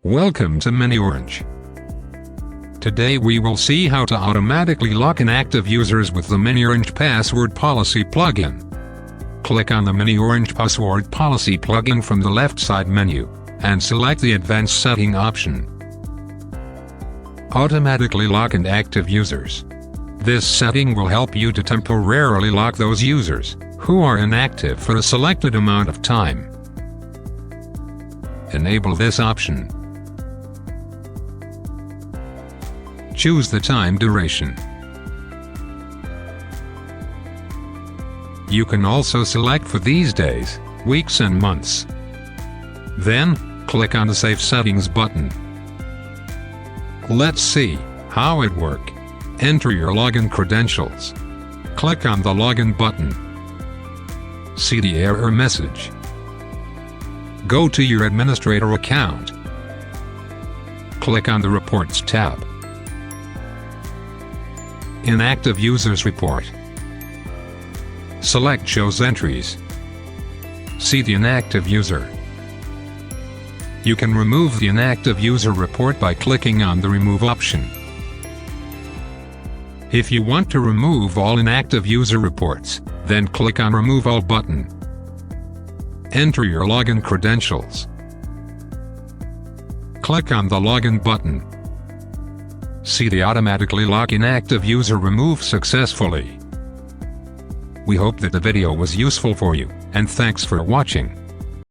Welcome to miniOrange. Today we will see how to automatically lock inactive users with the miniOrange Password Policy plugin. Click on the miniOrange Password Policy plugin from the left side menu, and select the Advanced Setting option. Automatically lock inactive users. This setting will help you to temporarily lock those users who are inactive for a selected amount of time. Enable this option. Choose the time duration. You can also select for these days, weeks and months. Then, click on the Save Settings button. Let's see how it works. Enter your login credentials. Click on the Login button. See the error message. Go to your administrator account. Click on the Reports tab. Inactive Users Report. Select Shows Entries. See the inactive user. You can remove the inactive user report by clicking on the Remove option. If you want to remove all inactive user reports, then click on Remove All button. Enter your login credentials. Click on the Login button. See the automatically lock inactive user removed successfully. We hope that the video was useful for you, and thanks for watching.